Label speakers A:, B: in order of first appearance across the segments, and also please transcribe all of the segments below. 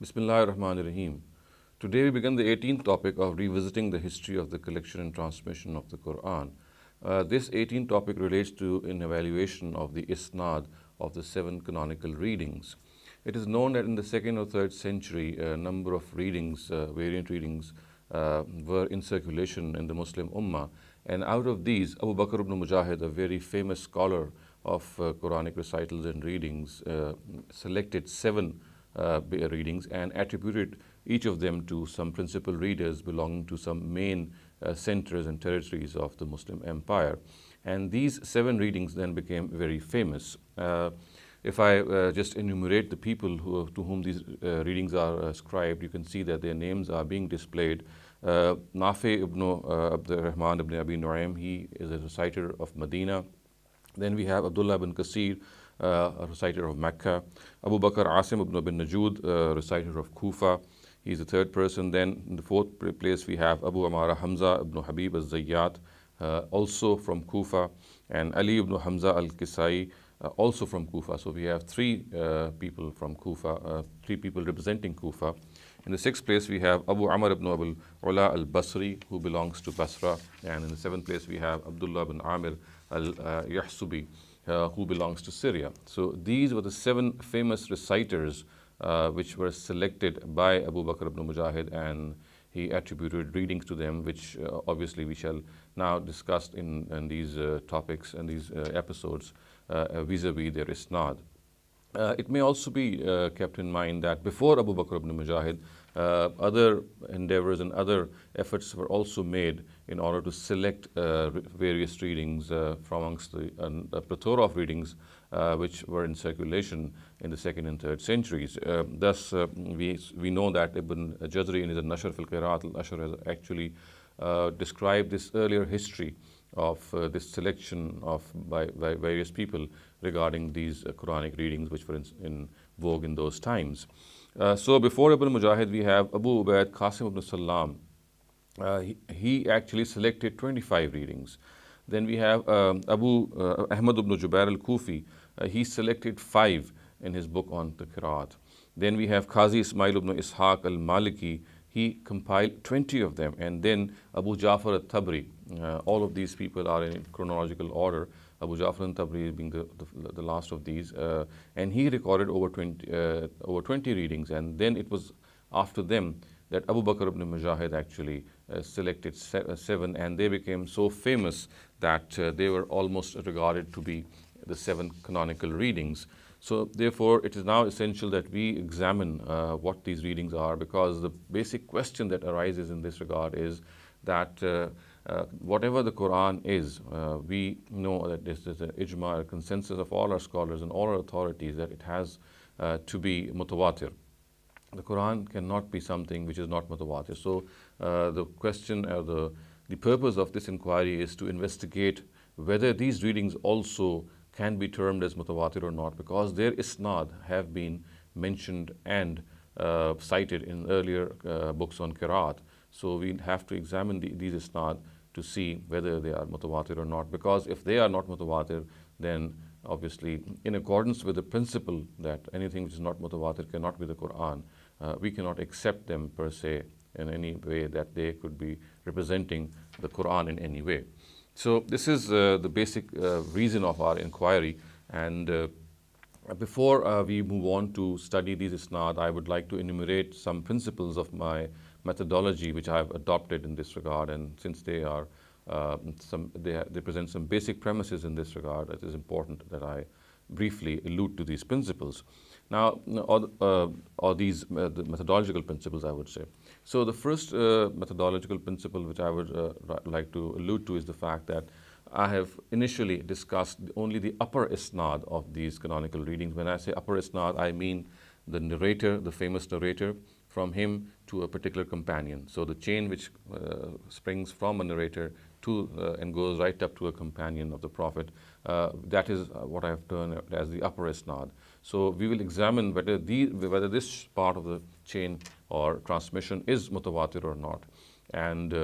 A: Bismillahir Rahmanir Rahim. Today we begin the 18th topic of revisiting the history of the collection and transmission of the Qur'an. This 18th topic relates to an evaluation of the Isnad of the 7 canonical readings. It is known that in the 2nd or 3rd century, a number of readings, variant readings, were in circulation in the Muslim Ummah. And out of these, Abu Bakr ibn Mujahid, a very famous scholar of Quranic recitals and readings, selected 7 readings and attributed each of them to some principal readers belonging to some main centers and territories of the Muslim Empire. And these 7 readings then became very famous. If I just enumerate the people to whom these readings are ascribed, you can see that their names are being displayed. Nafi ibn Abi Nu'aym, he is a reciter of Medina. Then we have Abdullah ibn Kasir, a reciter of Mecca. Abu Bakr Asim ibn Najud, a reciter of Kufa. He's the 3rd person. Then in the 4th place we have Abu Amara Hamza ibn Habib al-Zayyat, also from Kufa, and Ali ibn Hamza al-Kisai, also from Kufa. So we have 3 people from Kufa, 3 people representing Kufa. In the 6th place we have Abu Amr ibn Abul Ula al-Basri, who belongs to Basra. And in the 7th place we have Abdullah ibn Amir al-Yahsubi, who belongs to Syria. So these were the 7 famous reciters which were selected by Abu Bakr ibn Mujahid, and he attributed readings to them, which obviously we shall now discuss in these topics and these episodes vis-a-vis their isnad. It may also be kept in mind that before Abu Bakr ibn Mujahid, other endeavors and other efforts were also made in order to select various readings from amongst a plethora of readings which were in circulation in the 2nd and 3rd centuries. Thus, we know that Ibn Jazri in his Nashr fil Qiraat al-Ashr has actually described this earlier history of this selection by various people regarding these Quranic readings which were in vogue in those times. So before Ibn Mujahid, we have Abu Ubaid Qasim ibn Salam. He actually selected 25 readings. Then we have Ahmad ibn Jubair al-Kufi. He selected 5 in his book on the Qiraat. Then we have Qazi Ismail ibn Ishaq al-Maliki. He compiled 20 of them. And then Abu Ja'far al-Tabri. All of these people are in chronological order. Abu Ja'far al-Tabri being the last of these. And he recorded over 20 readings. And then it was after them that Abu Bakr ibn Mujahid actually selected 7, and they became so famous that they were almost regarded to be the 7 canonical readings. So therefore, it is now essential that we examine what these readings are, because the basic question that arises in this regard is that whatever the Qur'an is, we know that this is an ijma, a consensus of all our scholars and all our authorities, that it has to be mutawatir. The Qur'an cannot be something which is not mutawatir. So the question or the purpose of this inquiry is to investigate whether these readings also can be termed as mutawatir or not, because their isnad have been mentioned and cited in earlier books on Qiraat. So we have to examine these isnad to see whether they are mutawatir or not, because if they are not mutawatir, then obviously in accordance with the principle that anything which is not mutawatir cannot be the Qur'an, we cannot accept them per se in any way that they could be representing the Qur'an in any way. So this is the basic reason of our inquiry. And before we move on to study these isnad, I would like to enumerate some principles of my methodology which I have adopted in this regard. And since they are they present some basic premises in this regard, it is important that I briefly allude to these principles. Now, or these the methodological principles, I would say. So the first methodological principle which I would like to allude to is the fact that I have initially discussed only the upper isnad of these canonical readings. When I say upper isnad, I mean the narrator, the famous narrator, from him to a particular companion. So the chain which springs from a narrator to and goes right up to a companion of the Prophet, that is what I have termed as the upper isnad. So we will examine whether this part of the chain or transmission is mutawatir or not. And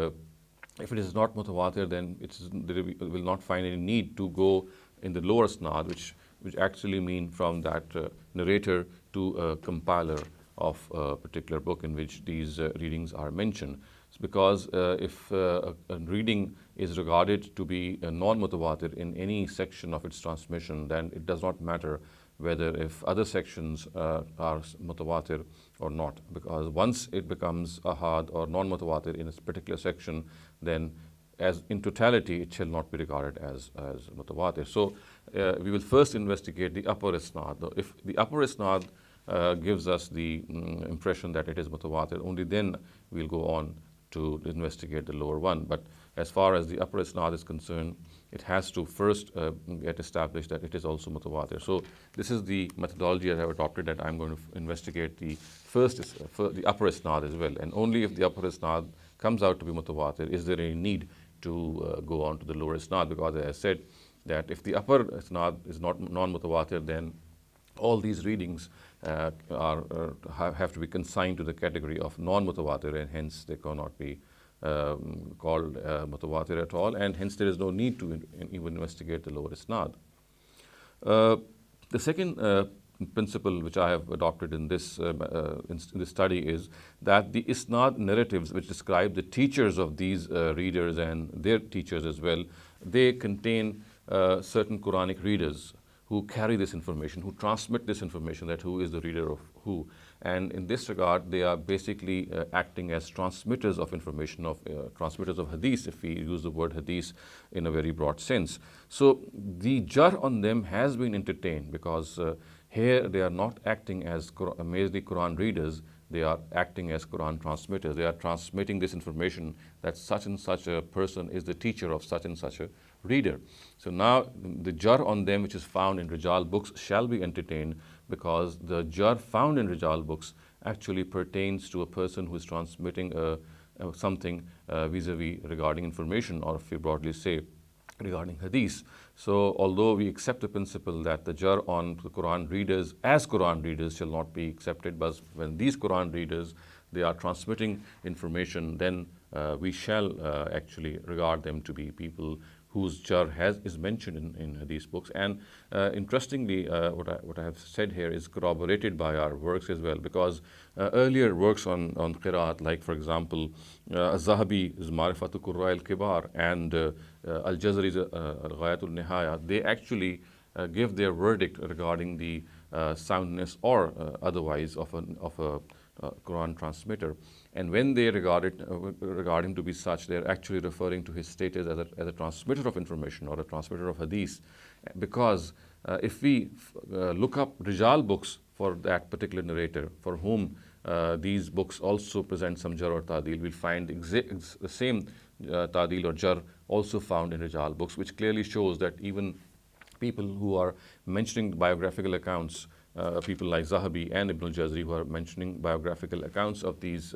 A: if it is not mutawatir, then we will not find any need to go in the lower isnad, which actually mean from that narrator to a compiler of a particular book in which these readings are mentioned. It's because if a reading is regarded to be non-mutawatir in any section of its transmission, then it does not matter whether if other sections are mutawatir or not, because once it becomes ahad or non-mutawatir in a particular section, then as in totality it shall not be regarded as mutawatir. So we will first investigate the upper isnad. If the upper isnad gives us the impression that it is mutawatir, only then we'll go on to investigate the lower one. But as far as the upper isnad is concerned, it has to first get established that it is also mutawatir. So this is the methodology I have adopted, that I'm going to investigate the the upper isnad as well. And only if the upper isnad comes out to be mutawatir is there any need to go on to the lower isnad, because as I said that if the upper isnad is not non-mutawatir, then all these readings have to be consigned to the category of non-mutawatir, and hence they cannot be called mutawatir at all, and hence there is no need to even investigate the lower isnad. The second principle which I have adopted in this study is that the isnad narratives which describe the teachers of these readers and their teachers as well, they contain certain Quranic readers who carry this information, who transmit this information, that who is the reader of who. And in this regard, they are basically acting as transmitters of information, transmitters of hadith, if we use the word hadith in a very broad sense. So the jar on them has been entertained, because here they are not acting as merely Quran readers, they are acting as Quran transmitters. They are transmitting this information that such and such a person is the teacher of such and such a reader. So now the jar on them which is found in Rijal books shall be entertained, because the jar found in Rijal books actually pertains to a person who is transmitting something vis-a-vis regarding information, or if we broadly say regarding hadith. So although we accept the principle that the jar on the Quran readers as Quran readers shall not be accepted, but when these Quran readers, they are transmitting information, then we shall actually regard them to be people whose jar is mentioned in these books. And interestingly, what I have said here is corroborated by our works as well, because earlier works on qiraat, like for example, Zahabi's Ma'rifatul Qurra al-Kibar and Al-Jazari's Ghayatul Nihaya, they actually give their verdict regarding the soundness or otherwise of a Quran transmitter. And when they regard him to be such, they are actually referring to his status as a transmitter of information or a transmitter of hadith. Because if we look up Rijal books for that particular narrator, for whom these books also present some jar or ta'dil, we'll find the same ta'dil or jar also found in Rijal books, which clearly shows that even people who are mentioning biographical accounts, people like Zahabi and Ibn al-Jazari, who are mentioning biographical accounts of these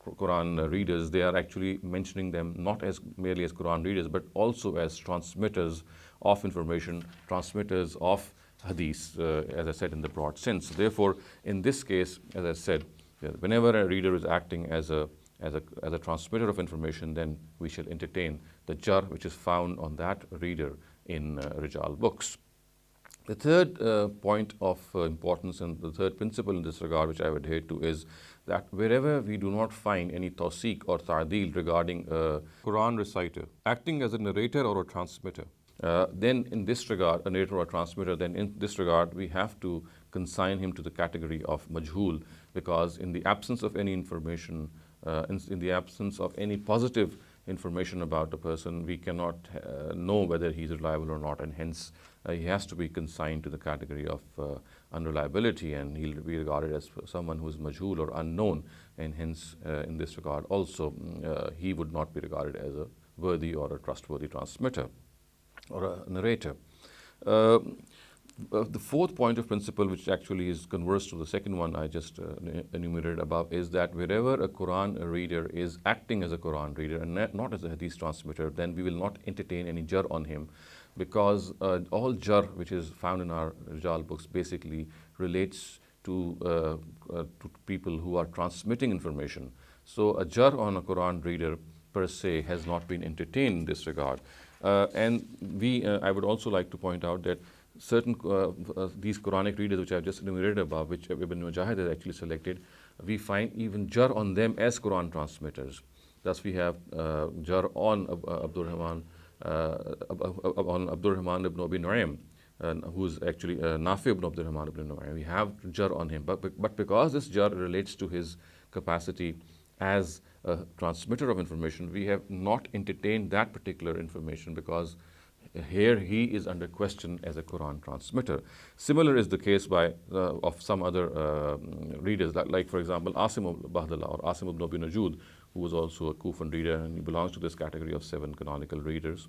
A: Quran readers, they are actually mentioning them not as merely as Quran readers, but also as transmitters of information, transmitters of hadith, as I said, in the broad sense. Therefore, in this case, as I said, whenever a reader is acting as a transmitter of information, then we shall entertain the jar which is found on that reader in Rijal books. The third point of importance and the third principle in this regard which I would adhere to is that wherever we do not find any tawseeq or ta'dil regarding a Quran reciter acting as a narrator or a transmitter, then in this regard, a narrator or a transmitter, then in this regard we have to consign him to the category of majhul, because in the absence of any information, in the absence of any positive information about a person, we cannot know whether he is reliable or not, and hence he has to be consigned to the category of unreliability, and he'll be regarded as someone who is majhul or unknown, and hence in this regard also he would not be regarded as a worthy or a trustworthy transmitter or a narrator. The fourth point of principle, which actually is converse to the second one I just enumerated above, is that wherever a Quran reader is acting as a Quran reader and not as a hadith transmitter, then we will not entertain any jar on him, because all jar which is found in our Rijal books basically relates to people who are transmitting information. So a jar on a Quran reader per se has not been entertained in this regard. And I would also like to point out that certain these Quranic readers which I have just enumerated above, which Ibn Mujahid has actually selected, we find even jar on them as Quran transmitters. Thus, we have jar on Abdurrahman ibn Abi Nu'aym, who's actually Nafi ibn Abdurrahman ibn Nu'aym. We have jar on him, but because this jar relates to his capacity as a transmitter of information, we have not entertained that particular information because here he is under question as a Quran transmitter. Similar is the case of some other readers, like for example Asim al-Bahdallah or Asim ibn Abi Nu'aym, who was also a Kufan reader, and he belongs to this category of 7 canonical readers.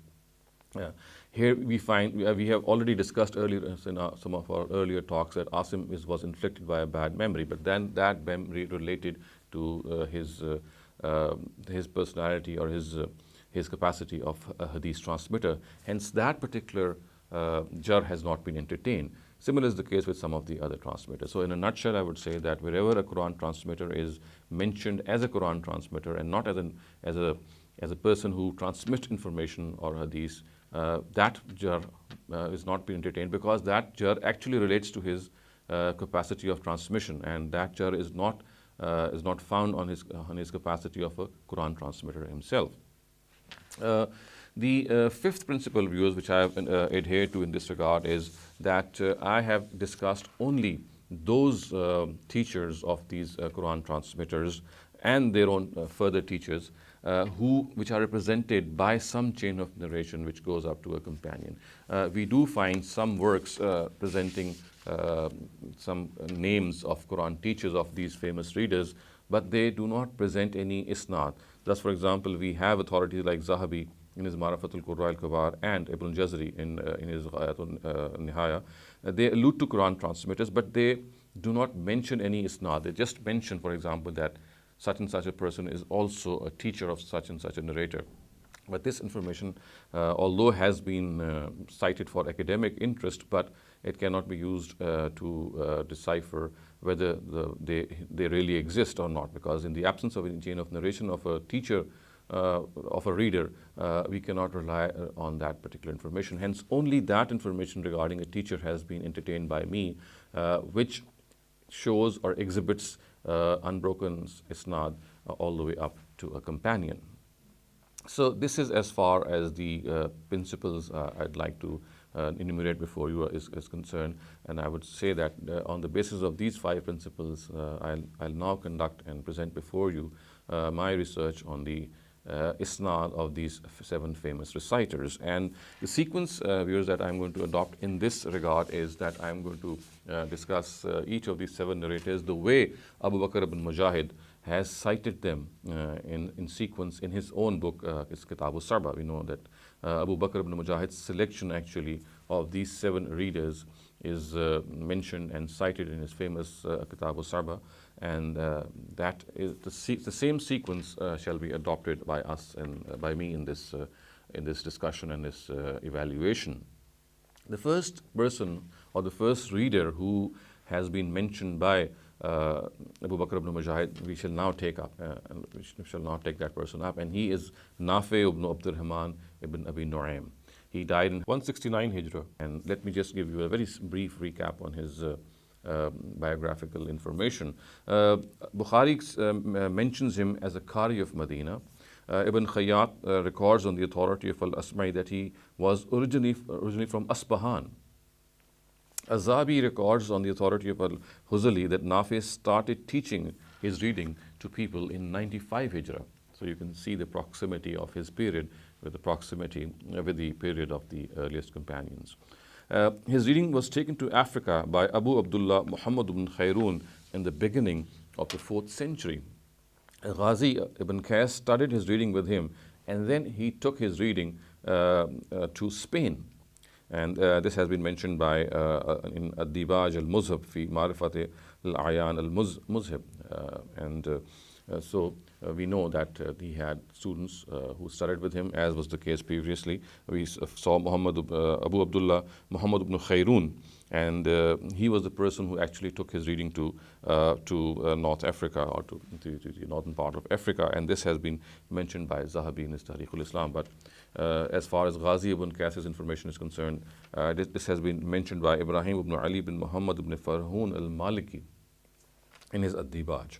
A: Here we find, we have already discussed earlier in some of our earlier talks that Asim was inflicted by a bad memory, but then that memory related to his personality or his capacity of a hadith transmitter. Hence, that particular jar has not been entertained. Similar is the case with some of the other transmitters. So in a nutshell, I would say that wherever a Quran transmitter is mentioned as a Quran transmitter and not as a person who transmits information or hadith, that jar is not being entertained because that jar actually relates to his capacity of transmission, and that jar is not found on his capacity of a Quran transmitter himself. The fifth principle, viewers, which I have adhered to in this regard is that I have discussed only those teachers of these Quran transmitters and their own further teachers which are represented by some chain of narration which goes up to a companion. We do find some works presenting some names of Quran teachers of these famous readers, but they do not present any isnad. Thus, for example, we have authorities like Zahabi in his Ma'rifatul Qurra al-Kabar and Ibn Jazari in his Ghayatul Nihaya. They allude to Quran transmitters, but they do not mention any isnad. They just mention, for example, that such and such a person is also a teacher of such and such a narrator. But this information, although has been cited for academic interest, but it cannot be used to decipher whether they really exist or not, because in the absence of any chain of narration of a teacher, of a reader, we cannot rely on that particular information. Hence, only that information regarding a teacher has been entertained by me, which shows or exhibits unbroken isnad all the way up to a companion. So this is as far as the principles I'd like to enumerate before you is concerned, and I would say that on the basis of these 5 principles, I'll now conduct and present before you my research on the isnad of these 7 famous reciters. And the sequence, viewers, that I'm going to adopt in this regard is that I'm going to discuss each of these 7 narrators the way Abu Bakr ibn Mujahid has cited them in sequence in his own book, his Kitab al-Sarba. We know that Abu Bakr ibn Mujahid's selection actually of these 7 readers is mentioned and cited in his famous Kitab al-Sarba, and that is the same sequence shall be adopted by us and by me in this discussion and this evaluation. The first person or the first reader who has been mentioned by Abu Bakr ibn Mujahid, we shall now take up, and we shall now take that person up, and he is Nafi ibn Abdurrahman ibn Abi Nu'aym. He died in 169 Hijrah, and let me just give you a very brief recap on his biographical information. Bukhari mentions him as a Qari of Medina. Ibn Khayyat records on the authority of Al-Asma'i that he was originally from Asbahan. Azabi records on the authority of Al-Huzali that Nafi started teaching his reading to people in 95 Hijrah. So you can see the proximity of his period with the period of the earliest companions. His reading was taken to Africa by Abu Abdullah Muhammad ibn Khairun in the beginning of the 4th century. Ghazi ibn Qais studied his reading with him, and then he took his reading to Spain. And this has been mentioned by in Ad-Dibaj al-Muzhab fi Ma'rifat al-Ayan al-Muzhab. So we know that he had students who studied with him, as was the case previously. We saw Abu Abdullah Muhammad ibn Khairun, and he was the person who actually took his reading to North Africa, or to the northern part of Africa, and this has been mentioned by Zahabi in his Tarikh al-Islam. But as far as Ghazi ibn Qais's information is concerned, this has been mentioned by Ibrahim ibn Ali ibn Muhammad ibn Farhun al-Maliki. in his Ad-Dibaj.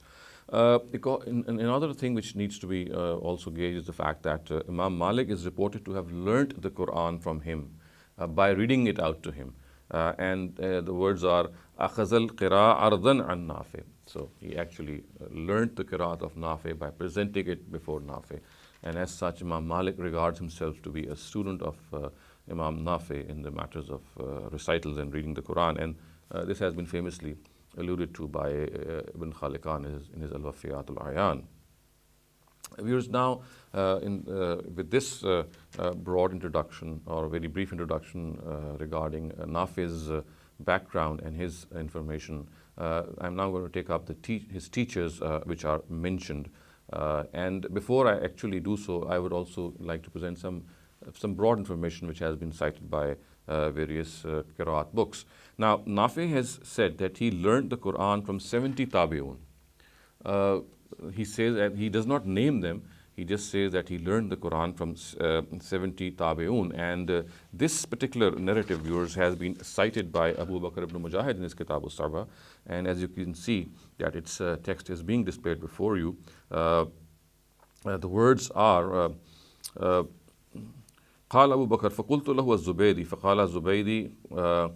A: Another thing which needs to be also gauged is the fact that Imam Malik is reported to have learnt the Quran from him by reading it out to him. And the words are أَخَذَ الْقِرَاءَ عَرْضًا عَنْ Nafi. So he actually learnt the Qiraat of Nafi by presenting it before Nafi. And as such, Imam Malik regards himself to be a student of Imam Nafi in the matters of recitals and reading the Quran. And this has been famously alluded to by Ibn Khalikan in his Al-Wafiyat al-Ayan. Viewers, now with this broad introduction or very brief introduction regarding Nafi's background and his information, I'm now going to take up his teachers which are mentioned. And before I actually do so, I would also like to present some broad information which has been cited by various Qiraat books. Now, Nafi has said that he learned the Quran from 70 tabi'un. He says that he does not name them, he just says that he learned the Quran from 70 tabi'un. And this particular narrative, viewers, has been cited by Abu Bakr ibn Mujahid in his Kitab al-Saba. And as you can see that its text is being displayed before you. The words are قال أبو بكر فقلت له الزبيدي فقال الزبيدي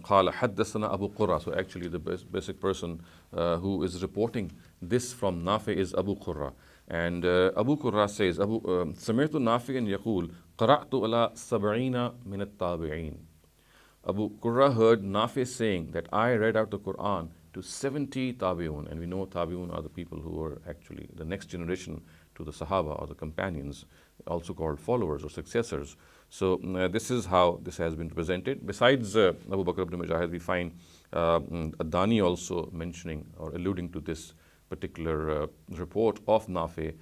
A: قال حدثنا أبو قرة. So actually the basic person who is reporting this from Nafi is Abu Qurra. And Abu Qurra says سمعت نافعا يقول قرأت على 70 من التابعين. Abu Qurra heard Nafi saying that I read out the Quran to 70 tabi'un. And we know tabi'un are the people who were actually the next generation to the Sahaba or the companions, also called followers or successors. So this is how this has been presented. Besides Abu Bakr ibn Mujahid, we find Adani also mentioning or alluding to this particular report of Nafi,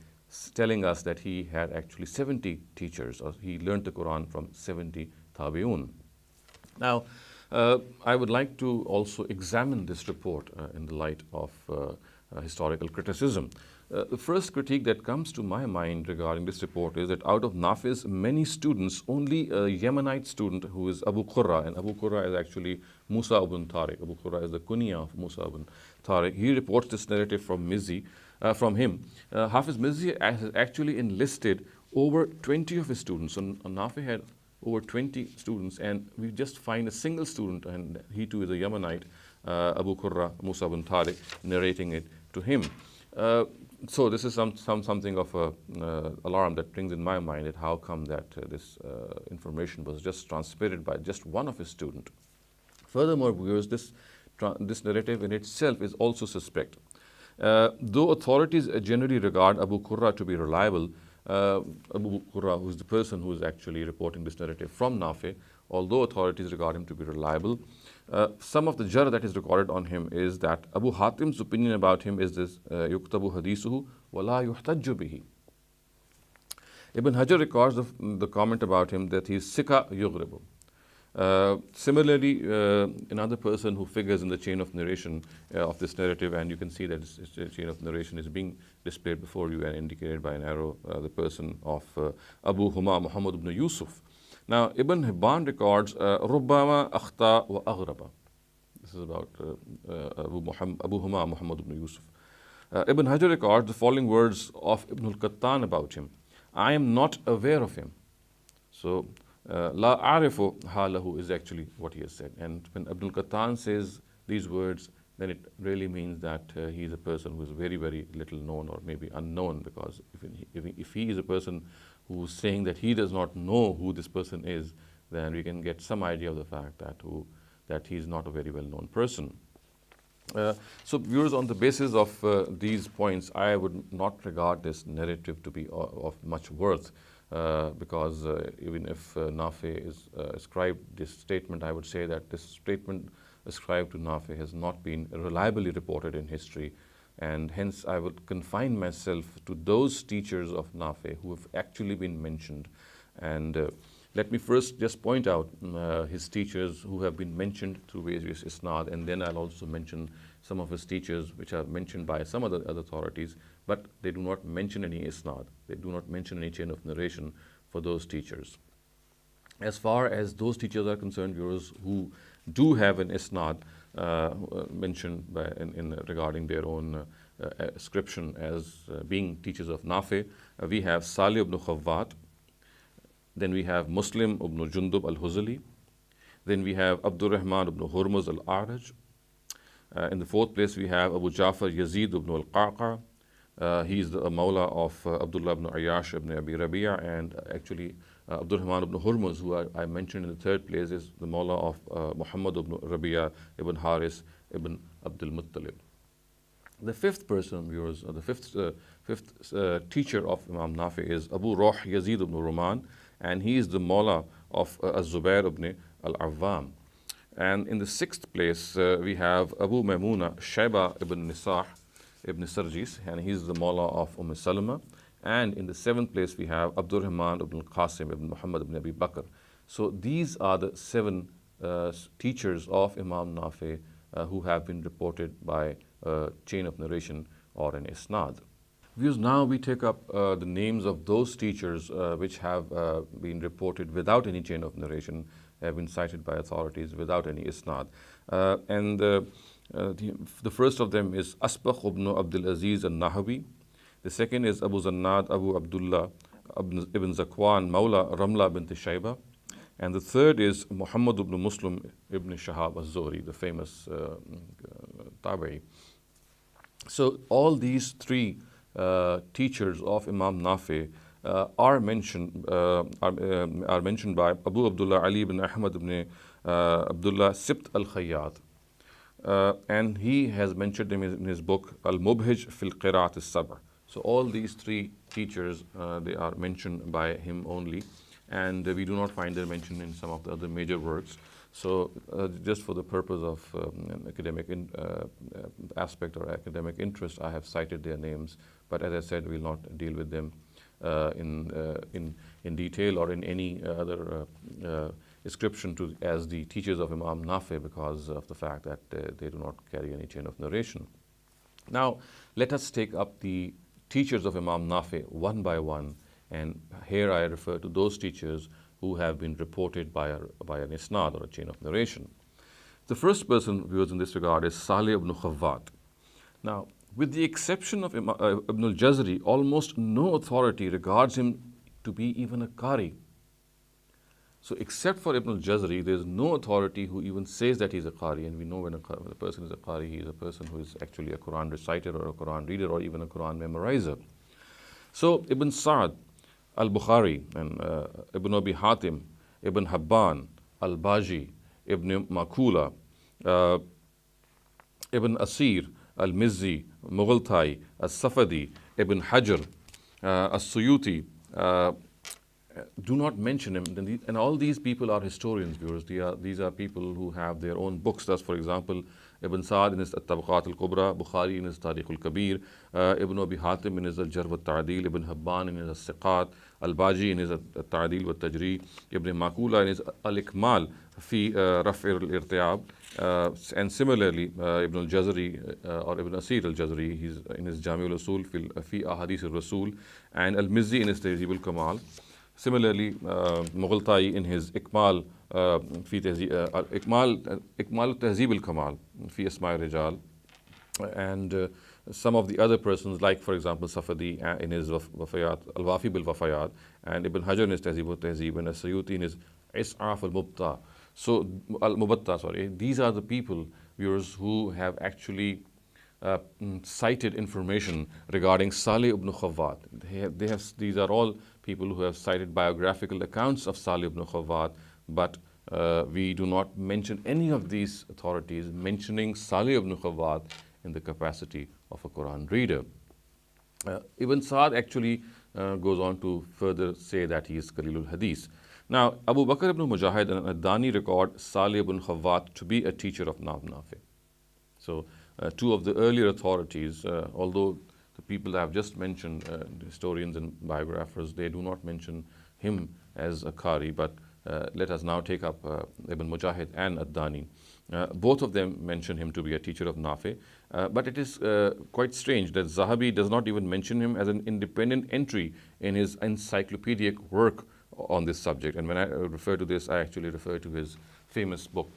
A: telling us that he had actually 70 teachers, or he learned the Quran from 70 tabi'un. Now, I would like to also examine this report in the light of historical criticism. The first critique that comes to my mind regarding this report is that out of Nafi's many students, only a Yemenite student who is Abu Qurra, and Abu Qurra is actually Musa ibn Tariq. Abu Qurra is the kunya of Musa ibn Tariq. He reports this narrative from him. Hafiz Mizzi has actually enlisted over 20 of his students. So Nafi had over 20 students, and we just find a single student, and he too is a Yemenite, Abu Qurra, Musa ibn Tariq, narrating it to him. So this is something of a alarm that brings in my mind at how come that this information was just transmitted by just one of his students. Furthermore, viewers, this narrative in itself is also suspect. Though authorities generally regard Abu Qurra to be reliable, Abu Qurra, who is the person who is actually reporting this narrative from Nafi, although authorities regard him to be reliable, some of the jar that is recorded on him is that Abu Hatim's opinion about him is this: yuktabu hadithuhu wa la yuhtajju bihi. Ibn Hajar records the comment about him that he is sika yughribu. Similarly, another person who figures in the chain of narration of this narrative, and you can see that this chain of narration is being displayed before you and indicated by an arrow, the person of Abu Huma Muhammad ibn Yusuf. Now, Ibn Hibban records Rubbama akhta wa aghraba. This is about Abu Huma Muhammad ibn Yusuf. Ibn Hajar records the following words of Ibn al-Qattan about him: I am not aware of him. So, La a'rifu halahu is actually what he has said. And when Ibn al-Qattan says these words, then it really means that he is a person who is very, very little known, or maybe unknown, because if he is a person who is saying that he does not know who this person is, then we can get some idea of the fact that he is not a very well-known person. So viewers, on the basis of these points, I would not regard this narrative to be of much worth, because even if Nafi is ascribed this statement, I would say that this statement ascribed to Nafi has not been reliably reported in history, and hence I would confine myself to those teachers of Nafi who have actually been mentioned. And let me first just point out his teachers who have been mentioned through various isnad, and then I'll also mention some of his teachers which are mentioned by some other authorities, but they do not mention any isnad. They do not mention any chain of narration for those teachers. As far as those teachers are concerned, viewers, who do have an isnad mentioned regarding their own ascription as being teachers of Nafi. We have Salih ibn Khawwat, then we have Muslim ibn Jundub al-Huzali, then we have Abdurrahman ibn Hurmuz al-A'raj. In the fourth place, we have Abu Ja'far Yazid ibn al-Qaqa. He is the Mawla of Abdullah ibn Ayyash ibn Abi Rabi'a, and actually Abdurrahman ibn Hurmuz, who I mentioned in the third place, is the Mawla of Muhammad ibn Rabi'a ibn Haris ibn Abdul Muttalib. The fifth person, viewers, the fifth teacher of Imam Nafi is Abu Ruh Yazid ibn Ruman, and he is the Mawla of Az-Zubair ibn al-Awwam. And in the sixth place, we have Abu Maymuna Shayba ibn Nisah ibn Sarjis, and he is the Mawla of Salama. And in the seventh place, we have Abdurrahman ibn Qasim ibn Muhammad ibn Abi Bakr. So these are the seven teachers of Imam Nafi who have been reported by a chain of narration or an isnad. Viewers, now we take up the names of those teachers which have been reported without any chain of narration, have been cited by authorities without any isnad. The first of them is Asbagh ibn Abdul Aziz al-Nahawi. The second is Abu Zannad Abu Abdullah ibn Zakwan Mawla Ramla bint Shayba. And the third is Muhammad ibn Muslim ibn Shahab al-Zuhri, the famous Tabi'i. So all these three teachers of Imam Nafi are mentioned by Abu Abdullah Ali ibn Ahmad ibn Abdullah Sibt al-Khayyat. And he has mentioned them in his book Al-Mubhij fil Qira'at al-Sab'a. So all these three teachers, they are mentioned by him only, and we do not find their mention in some of the other major works. So just for the purpose of an academic aspect or academic interest, I have cited their names, but as I said, we will not deal with them in detail or in any other description as the teachers of Imam Nafi, because of the fact that they do not carry any chain of narration. Now, let us take up the teachers of Imam Nafi one by one, and here I refer to those teachers who have been reported by an isnad or a chain of narration. The first person, viewers, in this regard is Salih ibn Khawwat. Now, with the exception of Ibn al-Jazari, almost no authority regards him to be even a Qari. So except for Ibn al-Jazari, there is no authority who even says that he is a Qari. And we know when a person is a Qari, he is a person who is actually a Quran reciter or a Quran reader or even a Quran memorizer. So Ibn Sa'd al-Bukhari and Ibn Abi Hatim, Ibn Habban, al-Baji, Ibn Makula, Ibn Asir, al-Mizzi, Mughal-Thai, al-Safadi, Ibn Hajar, al-Suyuti, do not mention him. And all these people are historians, viewers. These are people who have their own books. Thus, for example, Ibn Sa'd in his At-Tabaqat al-Kubra, Bukhari in his Tarikh al-Kabir, Ibn Abi Hatim in his Al-Jarh wa-Ta'dil, Ibn Habban in his Al-Siqat, Al-Baji in his Al-Ta'dil wa-Tajri, Ibn Makula in his Al-Ikmal fi Raf' al-Irtiab, and similarly Ibn al-Jazari or Ibn Asir al-Jazari, he's in his Jami al-Usul fi Ahadith al-Rasul, and Al-Mizzi in his Tahzib al-Kamal. Similarly, Mughal-Thai in his Ikmal fi Ikmal al-Tahzib al-Kamal fi Asma' al-Rijal, and some of the other persons, like for example Safadi in his Wafayat, Al-Wafi bil-Wafayat, and Ibn Hajar in his Tahzib al-Tahzib, and As-Suyuti in his Is'af al-Mubta. So al-Mubatta, sorry. These are the people, viewers, who have actually cited information regarding Salih ibn Khawwat. These are all people who have cited biographical accounts of Salih ibn Khawwat, but we do not mention any of these authorities mentioning Salih ibn Khawwat in the capacity of a Quran reader. Ibn Sa'd actually goes on to further say that he is Qalilul Hadith. Now, Abu Bakr ibn Mujahid and Ad-Dani record Salih ibn Khawwat to be a teacher of Imam Nafi. So, two of the earlier authorities, although the people I have just mentioned, historians and biographers, they do not mention him as a Qari, but let us now take up Ibn Mujahid and Ad-Dani. Both of them mention him to be a teacher of Nafi, but it is quite strange that Zahabi does not even mention him as an independent entry in his encyclopedic work on this subject. And when I refer to this, I actually refer to his famous book,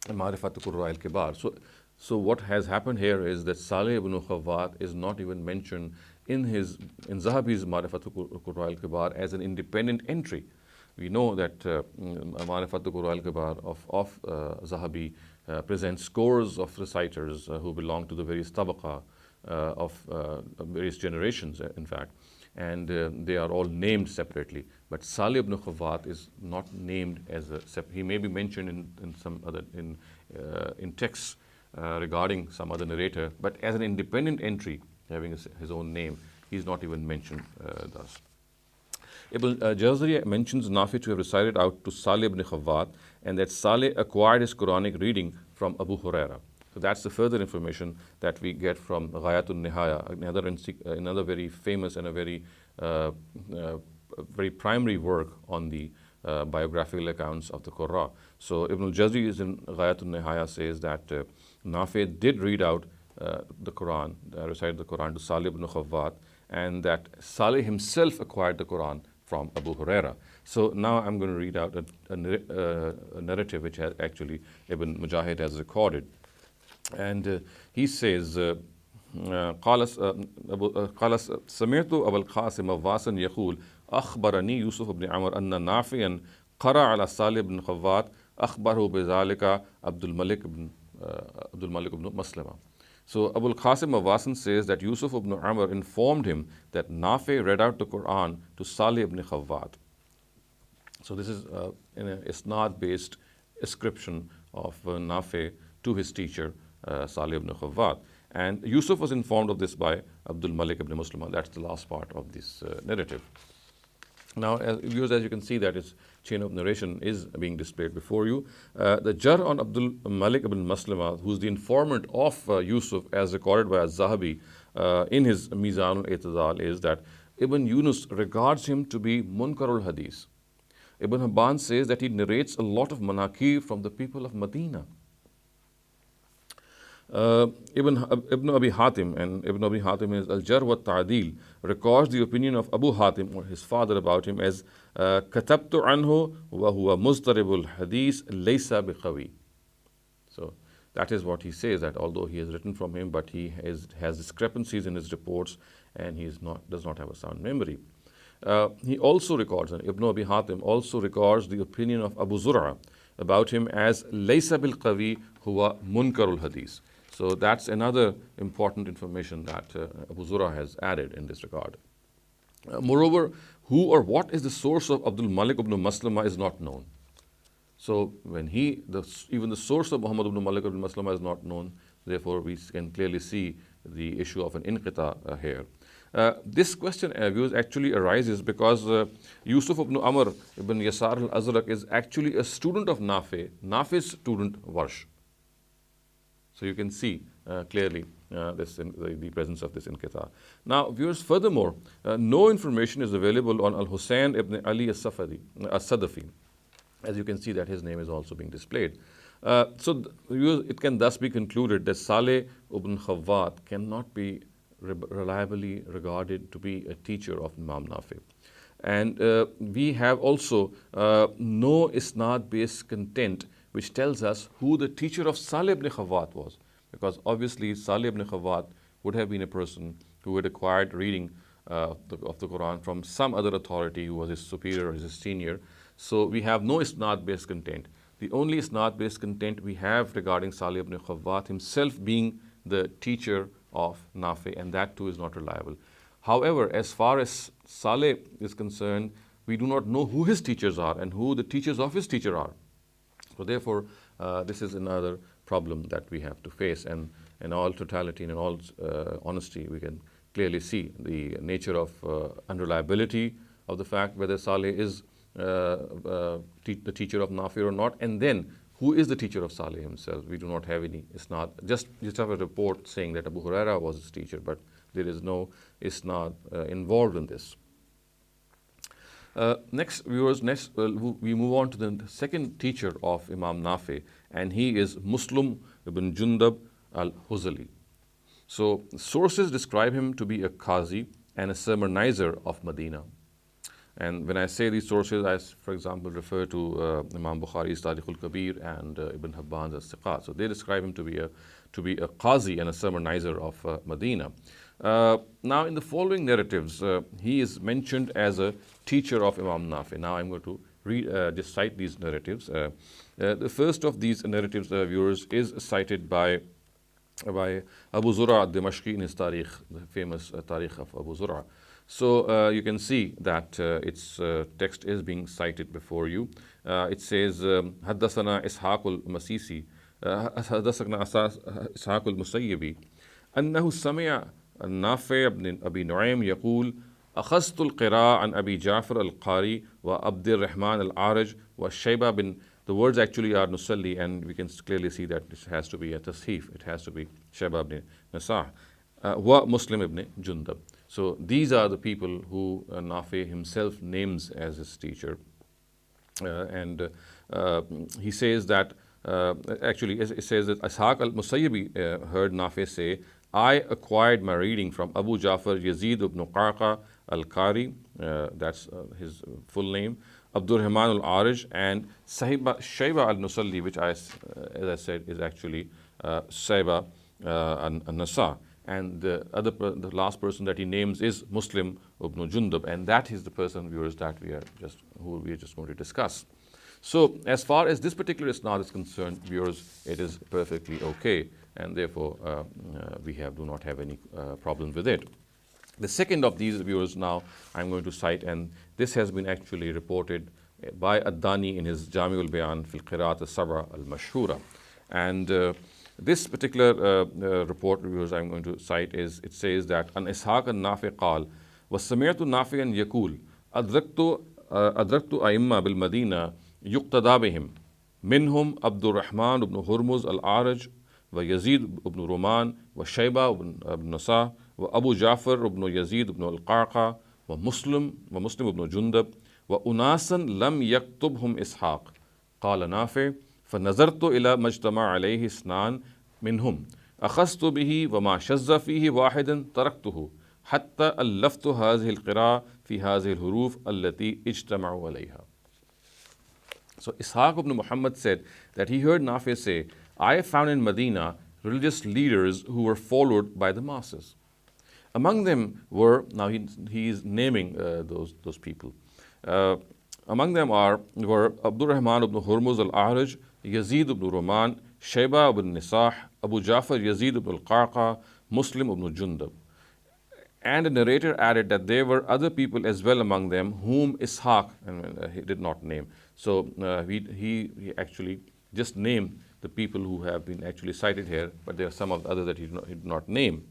A: Ma'rifat Qurra al-Kibar. So So what has happened here is that Saleh ibn Khawwat is not even mentioned in Zahabi's Ma'rifatul Qurra al-Kibar as an independent entry. We know that Ma'rifatul Qurra al-Kibar of Zahabi presents scores of reciters who belong to the various tabaqa of various generations, in fact, and they are all named separately. But Saleh ibn Khawwat is not named as a he may be mentioned in some other in texts regarding some other narrator, but as an independent entry having his own name, he is not even mentioned thus. Ibn Jazari mentions Nafi to have recited out to Saleh ibn Khawwat, and that Saleh acquired his Quranic reading from Abu Huraira. So that's the further information that we get from Ghayatul Nihaya, another very famous and a very primary work on the biographical accounts of the Qur'an. So Ibn al-Jazari is in Ghayatul Nihaya says that Nafi did read out the Qur'an, recited the Qur'an to Saleh ibn Khawwat, and that Saleh himself acquired the Qur'an from Abu Huraira. So now I'm going to read out a narrative which has actually Ibn Mujahid has recorded. And he says, قال سمعت أبا القاسم واصا يقول أخبرني يوسف بن عمر أن نافعا قرأ على صالح بن خوات أخبره بذلك عبد الملك بن مسلمة. So Abu al-Qasim Wasan says that Yusuf ibn Amr informed him that Nafi read out the Qur'an to Salih ibn Khawwat. So this is in an isnad-based ascription of Nafi to his teacher Salih ibn Khawwat. And Yusuf was informed of this by Abdul Malik ibn Muslimah. That's the last part of this narrative. Now, viewers, as you can see that its chain of narration is being displayed before you. The jar on Abdul Malik ibn Maslama, who's the informant of Yusuf as recorded by Az-Zahabi in his Mizan al-I'tidal, is that Ibn Yunus regards him to be Munkarul Hadith. Ibn Hibban says that he narrates a lot of manaqib from the people of Medina. Ibn Abi Hatim, and Ibn Abi Hatim is Al-Jar wa Ta'dil, records the opinion of Abu Hatim or his father about him as Katabtu anhu wa huwa muztaribul hadith laysa biqawi. So that is what he says, that although he has written from him, but he has discrepancies in his reports and he does not have a sound memory. He also records, and Ibn Abi Hatim also records the opinion of Abu Zur'a about him as laysa bil qawi huwa munkarul hadith. So that's another important information that Abu Zur'a has added in this regard. Moreover, who or what is the source of Abdul Malik ibn Maslama is not known. So when even the source of Muhammad ibn Malik ibn Maslama is not known, therefore we can clearly see the issue of an inqita here. This question, viewers, actually arises because Yusuf ibn Amr ibn Yasar al-Azraq is actually a student of Nafi's student Warsh. So you can see clearly the presence of this inqita. Now, viewers, furthermore, no information is available on Al-Husayn ibn Ali as-Sadafi. As you can see that his name is also being displayed. So it can thus be concluded that Saleh ibn Khawwat cannot be reliably regarded to be a teacher of Imam Nafi. And we have also no isnad-based content which tells us who the teacher of Saleh ibn Khawwat was. Because obviously Saleh ibn Khawwat would have been a person who had acquired reading of the Quran from some other authority who was his superior or his senior. So we have no isnad-based content. The only isnad-based content we have regarding Saleh ibn Khawwat himself being the teacher of Nafi, and that too is not reliable. However, as far as Saleh is concerned, we do not know who his teachers are and who the teachers of his teacher are. So therefore, this is another problem that we have to face, and in all totality and in all honesty, we can clearly see the nature of unreliability of the fact whether Saleh is the teacher of Nafi or not, and then who is the teacher of Saleh himself. We do not have any isnad. Just have a report saying that Abu Huraira was his teacher, but there is no isnad involved in this. Next, viewers, we move on to the second teacher of Imam Nafi, and he is Muslim ibn Jundab al-Huzali. So sources describe him to be a qazi and a sermonizer of Medina. And when I say these sources, I, for example, refer to Imam Bukhari's Tarikh al-Kabir and Ibn Hibban's As-Siqat. So they describe him to be a qazi and a sermonizer of Medina. Now, in the following narratives, he is mentioned as a teacher of Imam Nafi. Now, I'm going to just cite these narratives. The first of these narratives, viewers, is cited by Abu Zura al-Dimashqi in his Tarikh, the famous Tarikh of Abu Zura. So you can see that its text is being cited before you. It says, حدثنا إسحاق المسيسي حدثنا إسحاق المسيبي أنه سمع النافع بن أبي نعيم يقول أخذت القراءة عن أبي جعفر القاري وعبد الرحمن العارج والشيبة بن. The words actually are nusalli, and we can clearly see that this has to be a tasheef. It has to be Shayba ibn Nasah wa Muslim ibn Jundab. So these are the people who Nafi himself names as his teacher. And he says that, actually it says that Ishaq al-Musayyibi heard Nafi say, I acquired my reading from Abu Ja'far Yazid ibn Qaqa al-Qari, that's his full name, Abdur Rahman al-Arij, and Shayba al-Nusalli, which as I said is actually Shayba al-Nasa. And the last person that he names is Muslim ibn Jundab, and that is the person, viewers, that we are just going to discuss. So as far as this particular isnad is concerned, viewers, it is perfectly okay, and therefore we do not have any problem with it. The second of these, viewers, now I'm going to cite, and this has been actually reported by Ad-Dani in his Jami al-Bayan fil Qira'at al-Sab'a al-Mashhura. And this particular report, viewers, I'm going to cite is, it says that an Ishaq al-Nafi qal وَسَمِعْتُ نَافِعًا يَقُول أَدْرَكْتُ أَئِمَّةَ بِالْمَدِينَةِ يُقْتَدَى بِهِمْ مِنْهُمْ عبد الرحمن ibn Hurmuz al-Araj ويزيد ibn Ruman وشيبة ibn Nasa وأبو جعفر ibn Yazid ibn al-Qaqa ومسلم ibn Jundab وأناسا لم يكتبهم إسحاق. قال نافع فنظرت إلى ما اجتمع عليه اثنان منهم أخذت به وما شذ فيه واحدا تركته حتى ألفت هذه القراءة في هذه الحروف التي اجتمعوا عليها. So Ishaq ibn Muhammad said that he heard Nafi say, I found in Medina religious leaders who were followed by the masses. Among them were, now he is naming those people. Among them were Abdur Rahman ibn Hurmuz al-Ahraj, Yazid ibn Ruman, Shayba ibn Nisah, Abu Ja'far Yazid ibn al-Qaqa, Muslim ibn Jundab. And the narrator added that there were other people as well among them whom Ishaq he did not name. So he actually just named the people who have been actually cited here, but there are some of the others that he did not name.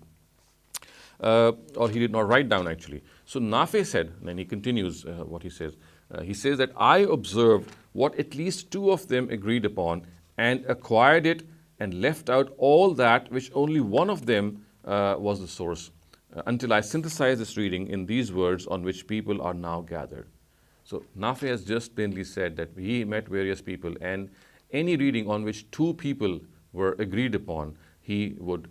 A: Or he did not write down actually. So Nafi said, and he continues what he says. He says that I observed what at least two of them agreed upon and acquired it and left out all that which only one of them was the source until I synthesized this reading in these words on which people are now gathered. So Nafi has just plainly said that he met various people, and any reading on which two people were agreed upon, he would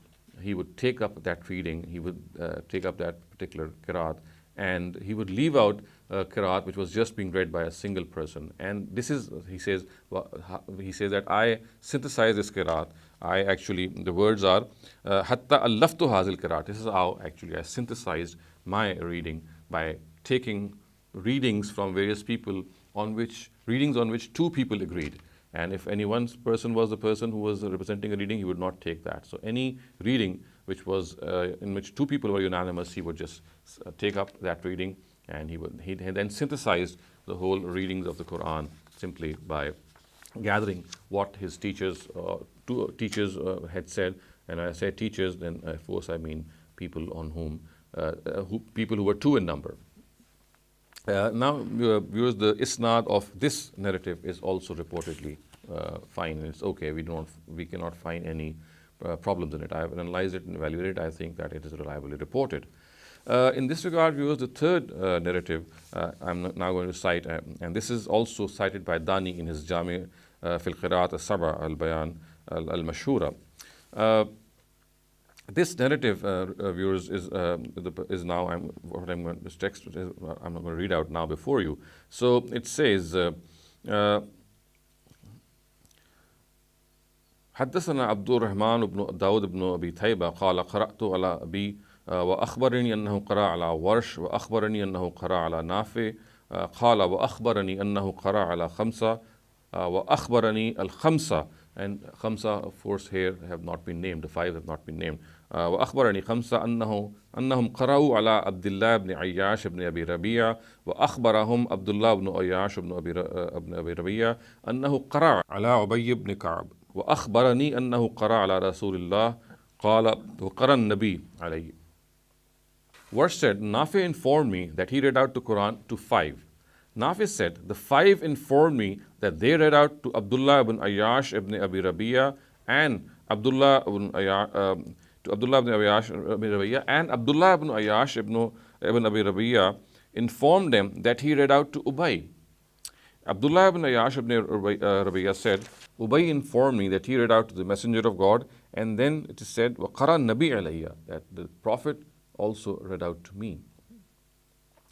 A: take up that reading, he would take up that particular qiraat, and he would leave out a qiraat which was just being read by a single person. And this is, he says that I synthesized this qiraat. The words are, hatta allaftu hazil qiraat. This is how actually I synthesized my reading, by taking readings from various people on which two people agreed. And if any one person was the person who was representing a reading, he would not take that. So any reading which was in which two people were unanimous, he would just take up that reading, and he then synthesized the whole readings of the Qur'an simply by gathering what his teachers had said. And when I say teachers, then of course I mean people on people who were two in number. Now, viewers, the isnad of this narrative is also reportedly fine, and it's okay. We cannot find any problems in it. I have analyzed it and evaluated it. I think that it is reliably reported. In this regard, viewers, the third narrative I'm now going to cite, and this is also cited by Dani in his Jami fil Qira'at al-Sab'a al-Bayan al-Mashhura. This narrative, viewers, is now this text I'm not going to read out now before you. So it says, حدثنا عبد الرحمن بن داود بن أبي تيبة قال قرأت على أبي وأخبرني أنه قرأ على ورش وأخبرني أنه قرأ على نافع قال وأخبرني أنه قرأ على خمسة وأخبرني الخمسة, and خمسة of course here have not been named, the five have not been named. وأخبرني خمسة أنهم قرأوا على عبد الله بن عياش بن أبي ربيعة وأخبرهم عبد الله بن عياش بن أبي ربيعة أنه قرأ على أبي بن كعب وأخبرني أنه قرأ على رسول الله قال وقرأ النبي عليه. Verse said, Nafi informed me that he read out the Quran to five. Nafi said, the five informed me that they read out to Abdullah ibn Ayyash ibn Abi Rabi'a and Abdullah ibn Ayyash ibn Rabi'a and Abdullah ibn Ayyash ibn Abi Rabi'a informed them that he read out to Ubay. Abdullah ibn Ayyash ibn Rabi'a said, Ubay informed me that he read out to the Messenger of God, and then it is said, وَقَرَى النَّبِي عَلَيَّ, that the Prophet also read out to me.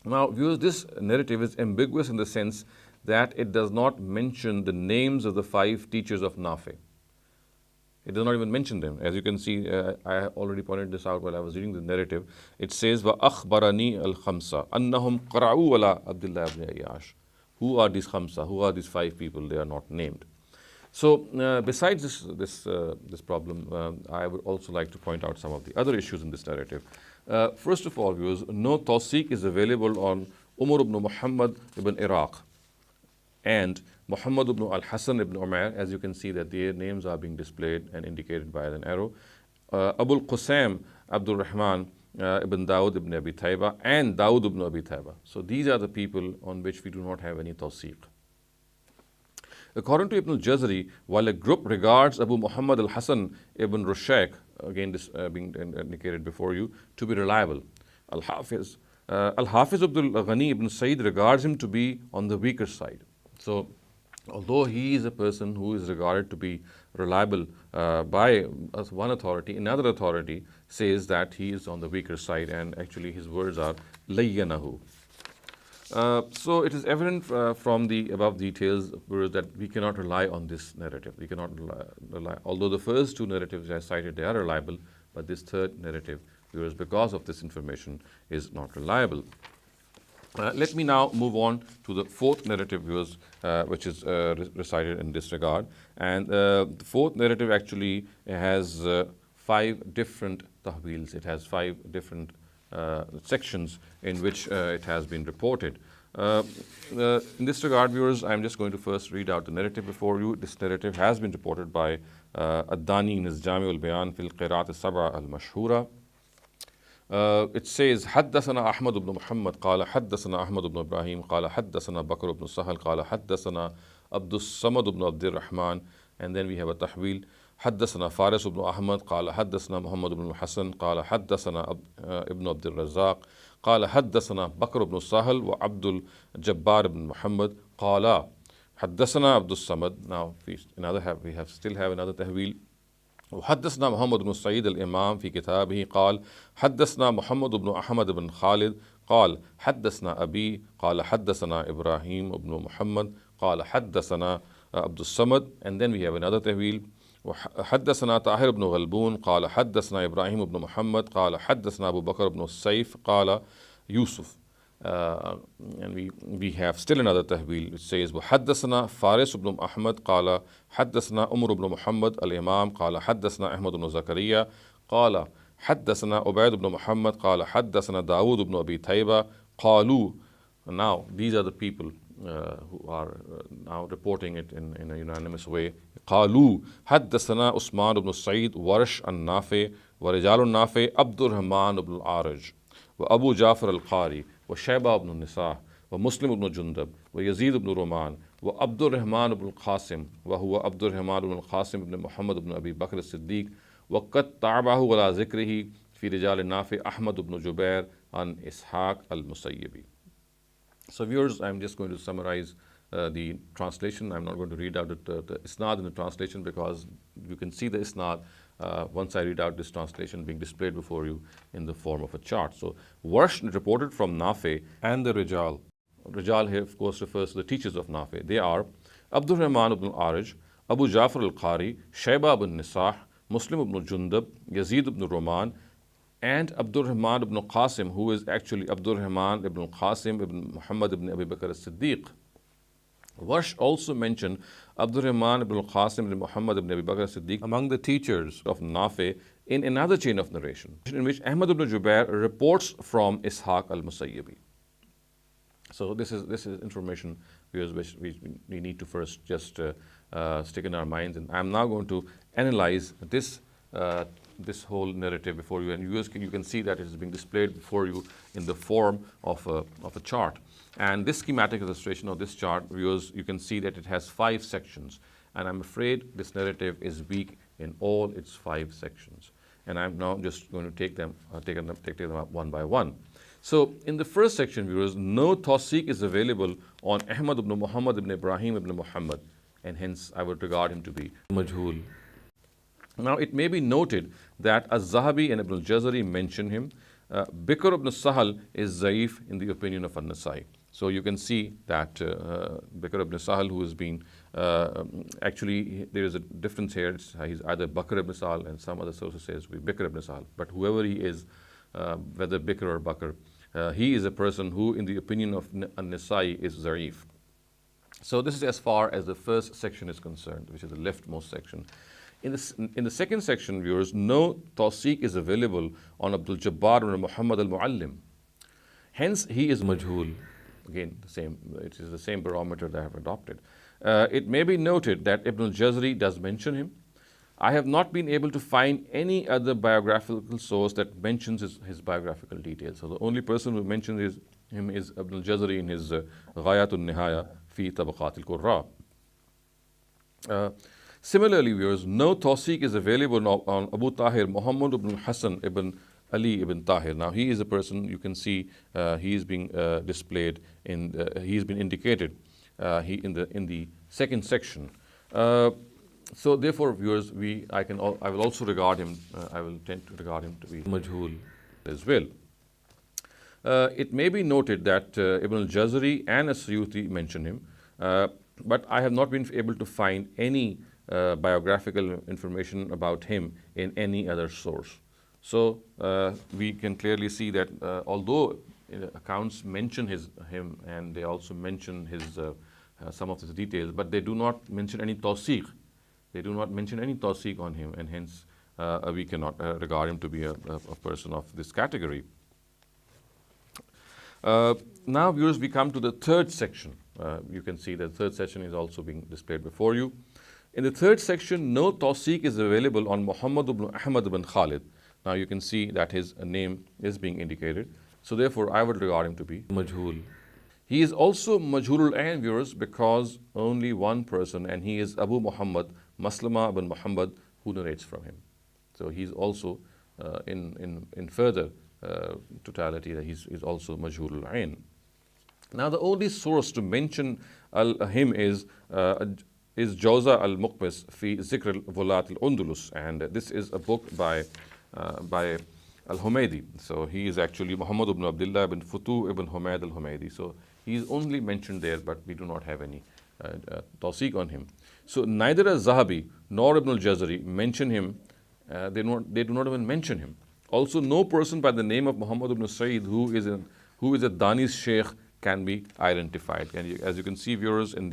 A: Now, viewers, this narrative is ambiguous in the sense that it does not mention the names of the five teachers of Nafi. It does not even mention them. As you can see, I already pointed this out while I was reading the narrative. It says, وَأَخْبَرَنِي الْخَمْسَةِ أَنَّهُمْ قَرَعُوا عَلَى عَبْدِ اللَّهِ ibn Ayyash. Who are these khamsa? Who are these five people? They are not named. So, besides this problem, I would also like to point out some of the other issues in this narrative. First of all, viewers, no tawseeq is available on Umar ibn Muhammad ibn Iraq and Muhammad ibn al-Hasan ibn Umar. As you can see that their names are being displayed and indicated by an arrow. Abu al-Qusam Abdul Rahman ibn Dawud ibn Abi Tayba and Dawud ibn Abi Tayba. So these are the people on which we do not have any tawseeq. According to Ibn al-Jazari, while a group regards Abu Muhammad al-Hasan ibn Rushayk, again this being indicated before you, to be reliable, Al-Hafiz Abdul Ghani ibn Sayyid regards him to be on the weaker side. So although he is a person who is regarded to be reliable by one authority, another authority says that he is on the weaker side, and actually his words are layyanahu. So it is evident from the above details that we cannot rely on this narrative. We cannot rely, although the first two narratives I cited, they are reliable, but this third narrative, viewers, because of this information, is not reliable. Let me now move on to the fourth narrative, viewers, which is recited in this regard. And the fourth narrative actually has five different tahweels. It has five different sections in which it has been reported. In this regard, viewers, I'm just going to first read out the narrative before you. This narrative has been reported by Ad-Dani in his Jami al-Bayan fil Qira'at al-Sab'a al-Mashhura. It says, حدثنا أحمد بن محمد قال حدثنا أحمد بن إبراهيم قال حدثنا بكر بن سهل قال حدثنا عبد الصمد بن عبد الرحمن, and then we have a tahweel. حدثنا فارس بن أحمد قال حدثنا محمد بن الحسن قال حدثنا ابن عبد الرزاق قال حدثنا بكر بن سهل وعبد الجبار بن محمد قال حدثنا عبد الصمد. Now we still have another tahweel. وحدثنا محمد بن سعيد الإمام في كتابه قال حدثنا محمد بن أحمد بن خالد قال حدثنا أبي قال حدثنا إبراهيم بن محمد قال حدثنا عبد الصمد, and then we have another tahweel. وحدثنا طاهر بن غلبون قال حدثنا إبراهيم بن محمد قال حدثنا أبو بكر بن السيف قال يوسف. And we have still another tahweel which says وحدثنا فارس بن أحمد قال حدثنا عمر بن محمد الإمام قال حدثنا أحمد بن زكريا قال حدثنا عبيد بن محمد قال حدثنا داود بن أبي تيبة قالوا. Now these are the people who are now reporting it in a unanimous way. قالوا حدثنا عثمان بن سعيد ورش النافع ورجال النافع عبد الرحمن بن العارج وأبو جعفر القاري وشيبة بن النساء ومسلم بن جندب ويزيد بن رومان وعبد الرحمن بن القاسم وهو عبد الرحمن بن القاسم بن محمد بن أبي بكر الصديق وقد تعبه على ذكره في رجال النافع أحمد بن جبير عن إسحاق المسيبي. So viewers, I'm just going to summarize the translation. I'm not going to read out the Isnad in the translation because you can see the Isnad once I read out this translation being displayed before you in the form of a chart. So, Warsh reported from Nafi and the Rijal. Rijal here, of course, refers to the teachers of Nafi. They are Abdul Rahman ibn Arij, Abu Jafar al-Qari, Shayba ibn Nisah, Muslim ibn Jundab, Yazid ibn Roman, and Abdul Rahman ibn Qasim, who is actually Abdul Rahman ibn Qasim ibn Muhammad ibn Abi Bakr as-Siddiq. Warsh also mentioned Abdul Rahman ibn Qasim ibn Muhammad ibn Abi Bakr as-Siddiq among the teachers of Nafi in another chain of narration, in which Ahmad ibn Jubair reports from Ishaq al-Musayyibi. So this is information which we need to first just stick in our minds, and I'm now going to analyze this whole narrative before you, and you can see that it is being displayed before you in the form of a chart. And this schematic illustration of this chart, viewers, you can see that it has 5 sections, and I'm afraid this narrative is weak in all its 5 sections. And I'm now just going to take them up one by one. So in the first section, viewers, no tawseeq is available on Ahmad ibn Muhammad ibn Ibrahim ibn Muhammad, and hence I would regard him to be majhul. Now it may be noted that Az-Zahabi and Ibn al-Jazari mention him. Bikr ibn Sahal is zaif in the opinion of An-Nasai. So you can see that Bikr ibn Sahal, who has been, actually there is a difference here. He's either Bakr ibn Sahal, and some other sources says we Bikr ibn Sahal. But whoever he is, whether Bikr or Bakr, he is a person who in the opinion of An-Nasai is zaif. So this is as far as the first section is concerned, which is the leftmost section. In the second section, viewers, no tawseeq is available on Abdul Jabbar ibn Muhammad al-Muallim. Hence, he is majhul. Again, it is the same barometer that I have adopted. It may be noted that Ibn al-Jazari does mention him. I have not been able to find any other biographical source that mentions his biographical details. So the only person who mentions him is Ibn al-Jazari in his Ghayat al-Nihaya fi Tabaqat al-Qurra. Similarly, viewers, no tawseeq is available on Abu Tahir Muhammad ibn Hassan ibn Ali ibn Tahir. Now he is a person, you can see he is being displayed he has been indicated in the second section. So therefore, viewers, I will also regard him. I will tend to regard him to be majhul as well. It may be noted that Ibn al-Jazari and As-Suyuti mention him, but I have not been able to find any biographical information about him in any other source. So we can clearly see that although accounts mention him, and they also mention some of his details, but they do not mention any tawseeq. They do not mention any tawseeq on him, and hence we cannot regard him to be a person of this category. Now, viewers, we come to the third section. You can see that the third section is also being displayed before you. In the third section, no tawseeq is available on Muhammad ibn Ahmad ibn Khalid. Now you can see that his name is being indicated. So therefore, I would regard him to be majhul. He is also majhulul ayn, viewers, because only one person, and he is Abu Muhammad Maslama ibn Muhammad, who narrates from him. So he's also in further totality that he's also majhulul ayn. Now the only source to mention him is Jawza al-Muqbis fi Zikr al-Wulat al-Undulus, and this is a book by Al-Humaydi. So he is actually Muhammad ibn Abdullah ibn Futu ibn Humayd al-Humaydi. So he is only mentioned there, but we do not have any tawseeq on him. So neither Zahabi nor Ibn al-Jazari mention him. They do not even mention him. Also, no person by the name of Muhammad ibn Sa'id, who is a Dani's sheikh, can be identified. And as you can see, viewers, in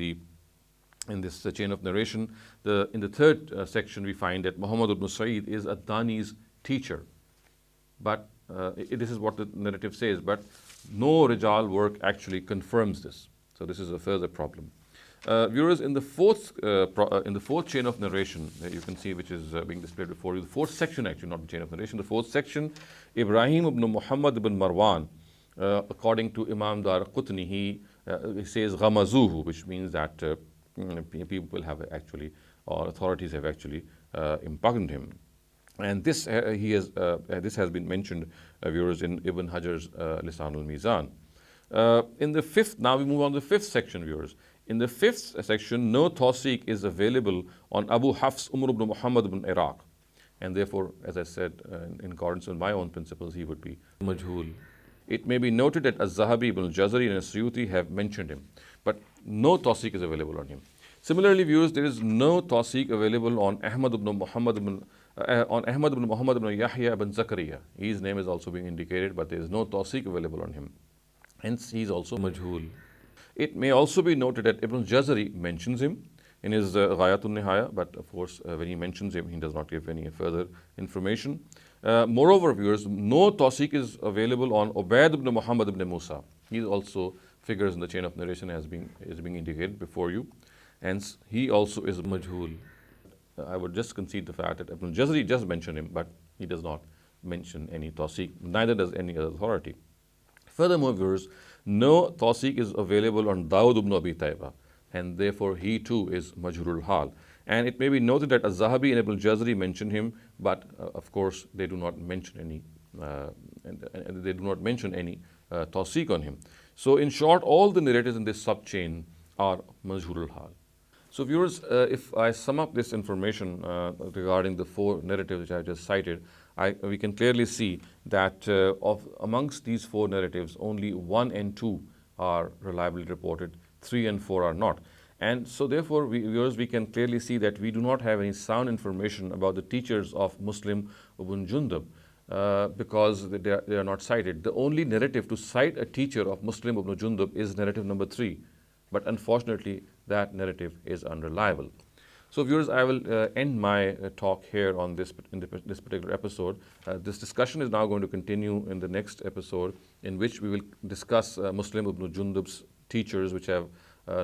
A: this chain of narration, in the third section, we find that Muhammad ibn Sa'id is a Dani's teacher. But this is what the narrative says, but no Rijal work actually confirms this. So this is a further problem. Viewers, in the fourth chain of narration, you can see, which is being displayed before you, the fourth section, actually, not the chain of narration, the fourth section, Ibrahim ibn Muhammad ibn Marwan, according to Imam Dar Qutni, he says Ghamazuhu, which means that people have actually, or authorities have actually impugnated him. And this has been mentioned, viewers, in Ibn Hajar's Lisan al-Mizan. In the fifth, now we move on to the fifth section, viewers. In the fifth section, no tawseeq is available on Abu Hafs Umar ibn Muhammad ibn Iraq. and therefore, as I said, in accordance with my own principles, he would be majhul. It may be noted that Az-Zahabi, Ibn al-Jazari and As-Suyuti have mentioned him, but no tawseeq is available on him. Similarly, viewers, there is no tawseeq available on Ahmad ibn Muhammad ibn Yahya ibn Zakaria. His name is also being indicated, but there is no tawseeq available on him. Hence, he is also majhul. It may also be noted that Ibn al-Jazari mentions him in his Ghayatun Nihaya, but of course, when he mentions him, he does not give any further information. Moreover, viewers, no tawseeq is available on Ubayd ibn Muhammad ibn Musa. He also figures in the chain of narration as being indicated before you. Hence, he also is majhul. I would just concede the fact that Ibn al-Jazari just mentioned him, but he does not mention any tawseeq, neither does any other authority. Furthermore, viewers, no tawseeq is available on Dawud ibn Abi Tayba, and therefore he too is majhulul hal. And it may be noted that Az-Zahabi and Ibn al-Jazari mention him, but of course they do not mention any tawseeq on him. So in short, all the narrators in this sub-chain are majhulul hal. So viewers, if I sum up this information regarding the four narratives which I just cited, we can clearly see that amongst these four narratives, only 1 and 2 are reliably reported, 3 and 4 are not. And so therefore, viewers, we can clearly see that we do not have any sound information about the teachers of Muslim ibn Jundub because they are not cited. The only narrative to cite a teacher of Muslim ibn Jundub is narrative number 3. But unfortunately, that narrative is unreliable. So viewers, I will end my talk here on this particular episode. This discussion is now going to continue in the next episode, in which we will discuss Muslim ibn Jundub's teachers which have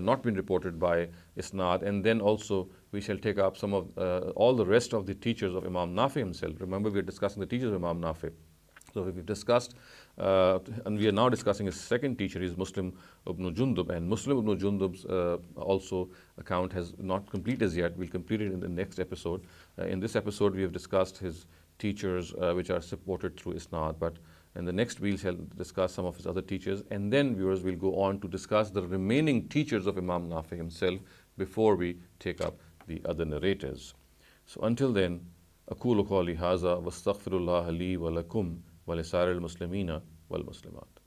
A: not been reported by Isnad, and then also we shall take up some of all the rest of the teachers of Imam Nafi himself. Remember, we are discussing the teachers of Imam Nafi. So we've discussed, and we are now discussing his second teacher, is Muslim ibn Jundub, and Muslim ibn Jundub's also account has not completed as yet. We'll complete it in the next episode. In this episode, we have discussed his teachers which are supported through Isnad, but in the next we shall discuss some of his other teachers, and then viewers will go on to discuss the remaining teachers of Imam Nafi himself before we take up the other narrators. So until then, أقول قولي هذا واستغفر الله لي ولكم ولسائر المسلمين والمسلمات.